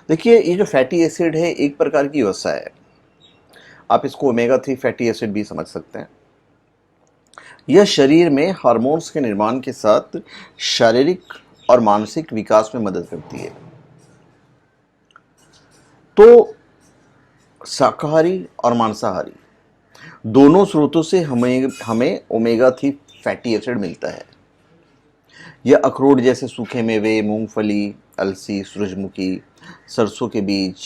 देखिए, ये जो फैटी एसिड है एक प्रकार की वसा है। आप इसको ओमेगा 3 फैटी एसिड भी समझ सकते हैं। यह शरीर में हार्मोन्स के निर्माण के साथ शारीरिक और मानसिक विकास में मदद करती है। तो शाकाहारी और मांसाहारी दोनों स्रोतों से हमें हमें ओमेगा 3 फैटी एसिड मिलता है। यह अखरोट जैसे सूखे मेवे, मूंगफली, अलसी, सूरजमुखी, सरसों के बीज,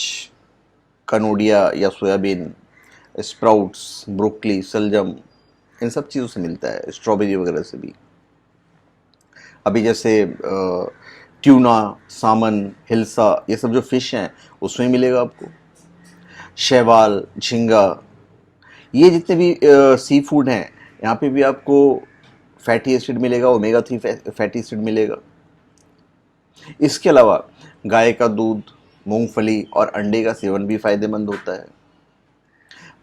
कनोडिया या सोयाबीन, स्प्राउट्स, ब्रोकली, सलजम, इन सब चीज़ों से मिलता है, स्ट्रॉबेरी वगैरह से भी। अभी जैसे ट्यूना, सामन, हिल्सा, ये सब जो फिश हैं उसमें मिलेगा आपको। शैवाल, झींगा, ये जितने भी सी फूड हैं यहाँ पे भी आपको फैटी एसिड मिलेगा, ओमेगा 3 फैटी एसिड मिलेगा। इसके अलावा गाय का दूध, मूंगफली और अंडे का सेवन भी फायदेमंद होता है।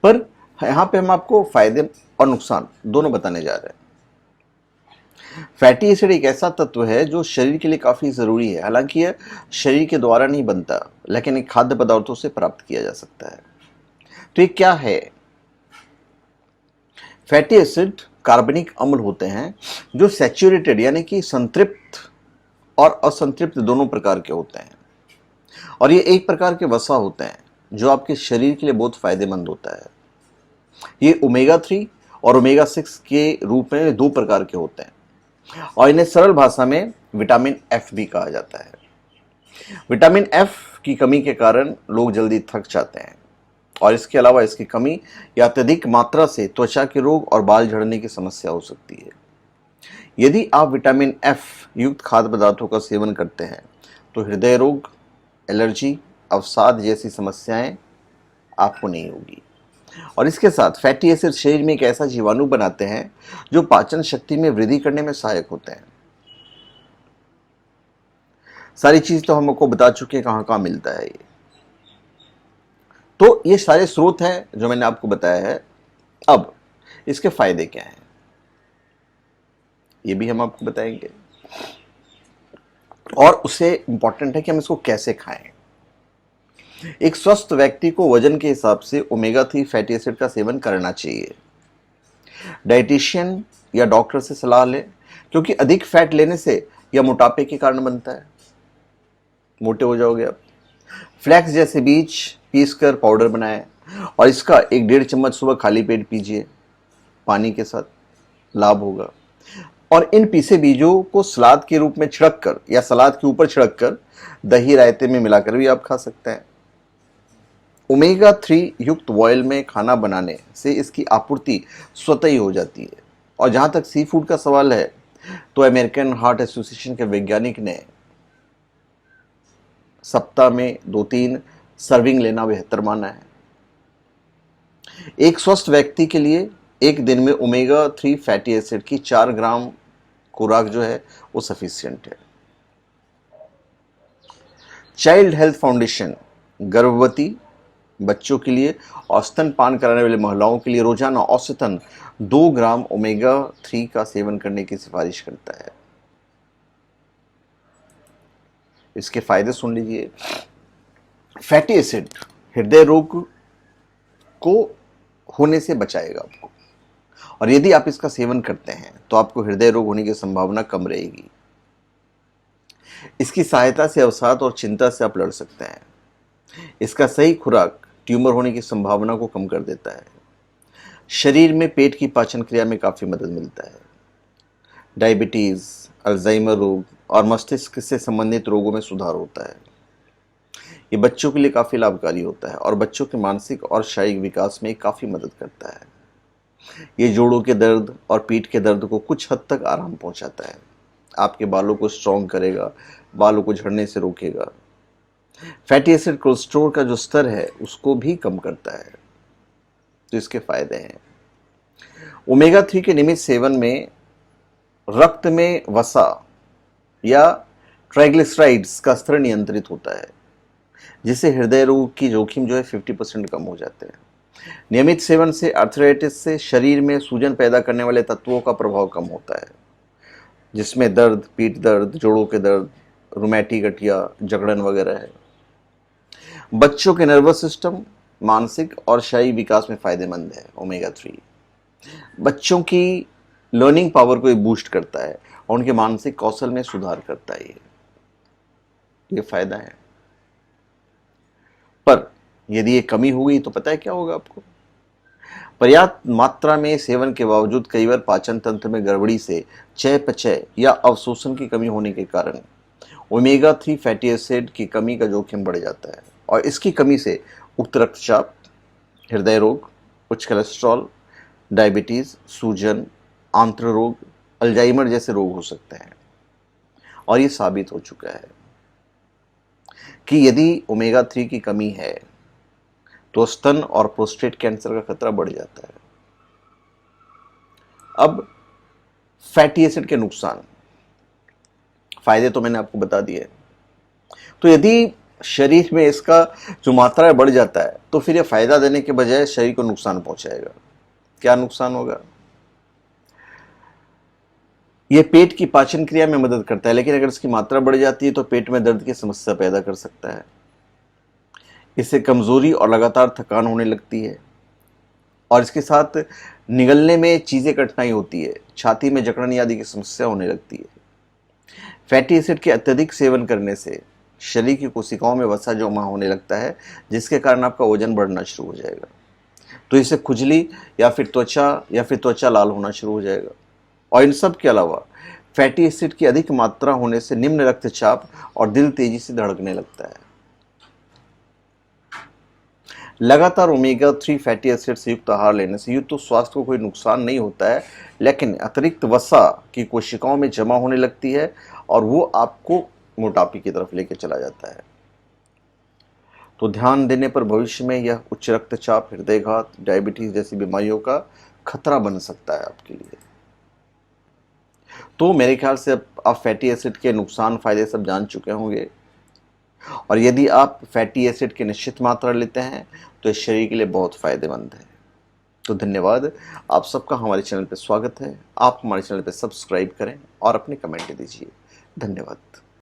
पर यहाँ पे हम आपको फायदे और नुकसान दोनों बताने जा रहे हैं। फैटी एसिड एक ऐसा तत्व है जो शरीर के लिए काफ़ी ज़रूरी है। हालांकि यह शरीर के द्वारा नहीं बनता, लेकिन एक खाद्य पदार्थों से प्राप्त किया जा सकता है। तो ये क्या है? फैटी एसिड कार्बनिक अम्ल होते हैं जो सैचुरेटेड यानी कि संतृप्त और असंतृप्त दोनों प्रकार के होते हैं, और ये एक प्रकार के वसा होते हैं जो आपके शरीर के लिए बहुत फायदेमंद होता है। ये ओमेगा 3 और ओमेगा 6 के रूप में दो प्रकार के होते हैं, और इन्हें सरल भाषा में विटामिन एफ भी कहा जाता है। विटामिन एफ की कमी के कारण लोग जल्दी थक जाते हैं, और इसके अलावा इसकी कमी या अत्यधिक मात्रा से त्वचा के रोग और बाल झड़ने की समस्या हो सकती है। यदि आप विटामिन एफ युक्त खाद्य पदार्थों का सेवन करते हैं तो हृदय रोग, एलर्जी, अवसाद जैसी समस्याएं आपको नहीं होगी। और इसके साथ फैटी एसिड शरीर में एक ऐसा जीवाणु बनाते हैं जो पाचन शक्ति में वृद्धि करने में सहायक होते हैं। सारी चीज तो हमको बता चुके हैं कहाँ कहाँ मिलता है ये। तो ये सारे स्रोत हैं जो मैंने आपको बताया है। अब इसके फायदे क्या हैं ये भी हम आपको बताएंगे, और उससे इंपॉर्टेंट है कि हम इसको कैसे खाएं। एक स्वस्थ व्यक्ति को वजन के हिसाब से ओमेगा 3 फैटी एसिड का सेवन करना चाहिए। डाइटिशियन या डॉक्टर से सलाह लें, क्योंकि अधिक फैट लेने से यह मोटापे के कारण बनता है, मोटे हो जाओगे आप। फ्लैक्स जैसे बीज पीसकर पाउडर बनाएं, और इसका 1-1.5 चम्मच सुबह खाली पेट पीजिए पानी के साथ, लाभ होगा। और इन पीसे बीजों को सलाद के रूप में छिड़क कर या सलाद के ऊपर छिड़क कर दही रायते में मिलाकर भी आप खा सकते हैं। ओमेगा 3 युक्त ऑयल में खाना बनाने से इसकी आपूर्ति स्वतः ही हो जाती है। और जहाँ तक सी फूड का सवाल है, तो अमेरिकन हार्ट एसोसिएशन के वैज्ञानिक ने सप्ताह में 2-3 सर्विंग लेना बेहतर माना है। एक स्वस्थ व्यक्ति के लिए एक दिन में ओमेगा 3 फैटी एसिड की 4 ग्राम खुराक जो है वो सफिशिएंट है। चाइल्ड हेल्थ फाउंडेशन गर्भवती बच्चों के लिए और स्तनपान कराने वाली महिलाओं के लिए रोजाना औसतन 2 ग्राम ओमेगा 3 का सेवन करने की सिफारिश करता है। इसके फायदे सुन लीजिए। फैटी एसिड हृदय रोग को होने से बचाएगा आपको, और यदि आप इसका सेवन करते हैं तो आपको हृदय रोग होने की संभावना कम रहेगी। इसकी सहायता से अवसाद और चिंता से आप लड़ सकते हैं। इसका सही खुराक ट्यूमर होने की संभावना को कम कर देता है। शरीर में पेट की पाचन क्रिया में काफ़ी मदद मिलता है। डायबिटीज़, अल्जाइमर रोग और मस्तिष्क से संबंधित रोगों में सुधार होता है। ये बच्चों के लिए काफ़ी लाभकारी होता है और बच्चों के मानसिक और शारीरिक विकास में काफ़ी मदद करता है। ये जोड़ों के दर्द और पीठ के दर्द को कुछ हद तक आराम पहुंचाता है। आपके बालों को स्ट्रॉन्ग करेगा, बालों को झड़ने से रोकेगा। फैटी एसिड कोलेस्ट्रॉल का जो स्तर है उसको भी कम करता है। तो इसके फायदे हैं। ओमेगा 3 के नियमित सेवन में रक्त में वसा या ट्राइग्लिसराइड्स का स्तर नियंत्रित होता है, जिससे हृदय रोग की जोखिम जो है 50% कम हो जाते हैं। नियमित सेवन से आर्थराइटिस से शरीर में सूजन पैदा करने वाले तत्वों का प्रभाव कम होता है, जिसमें दर्द, पीठ दर्द, जोड़ों के दर्द, रुमैटिक गठिया, जकड़न वगैरह है। बच्चों के नर्वस सिस्टम, मानसिक और शारीरिक विकास में फायदेमंद है ओमेगा 3। बच्चों की लर्निंग पावर को बूस्ट करता है और उनके मानसिक कौशल में सुधार करता है। ये फायदा है। पर यदि ये कमी हो गई तो पता है क्या होगा आपको? पर्याप्त मात्रा में सेवन के बावजूद कई बार पाचन तंत्र में गड़बड़ी से चयापचय या अवशोषण की कमी होने के कारण ओमेगा 3 फैटी एसिड की कमी का जोखिम बढ़ जाता है और इसकी कमी से उच्च रक्तचाप, हृदय रोग, उच्च कोलेस्ट्रॉल, डायबिटीज, सूजन, आंत्र रोग, अल्जाइमर जैसे रोग हो सकते हैं। और ये साबित हो चुका है कि यदि ओमेगा 3 की कमी है तो स्तन और प्रोस्टेट कैंसर का खतरा बढ़ जाता है। अब फैटी एसिड के नुकसान, फायदे तो मैंने आपको बता दिए। तो यदि शरीर में इसका जो मात्रा है बढ़ जाता है तो फिर ये फायदा देने के बजाय शरीर को नुकसान पहुंचाएगा। क्या नुकसान होगा? ये पेट की पाचन क्रिया में मदद करता है, लेकिन अगर इसकी मात्रा बढ़ जाती है तो पेट में दर्द की समस्या पैदा कर सकता है। इससे कमजोरी और लगातार थकान होने लगती है और इसके साथ निगलने में चीजें कठिनाई होती है, छाती में जकड़न आदि की समस्या होने लगती है। फैटी एसिड के अत्यधिक सेवन करने से शरीर की कोशिकाओं में वसा जमा होने लगता है, जिसके कारण आपका वजन बढ़ना शुरू हो जाएगा। तो इससे खुजली या फिर त्वचा लाल होना शुरू हो जाएगा। और इन सब के अलावा फैटी एसिड की अधिक मात्रा होने से निम्न रक्तचाप और दिल तेजी से धड़कने लगता है। लगातार ओमेगा 3 फैटी एसिड से युक्त आहार लेने से युक्त तो स्वास्थ्य को कोई नुकसान नहीं होता है, लेकिन अतिरिक्त वसा की कोशिकाओं में जमा होने लगती है और वो आपको मोटापे की तरफ लेके चला जाता है। तो ध्यान देने पर भविष्य में यह उच्च रक्तचाप, हृदयघात, डायबिटीज जैसी बीमारियों का खतरा बन सकता है आपके लिए। तो मेरे ख्याल से अब आप फैटी एसिड के नुकसान फायदे सब जान चुके होंगे और यदि आप फैटी एसिड की निश्चित मात्रा लेते हैं तो इस शरीर के लिए बहुत फायदेमंद है। तो धन्यवाद, आप सबका हमारे चैनल पर स्वागत है। आप हमारे चैनल पर सब्सक्राइब करें और अपने कमेंट दीजिए। धन्यवाद।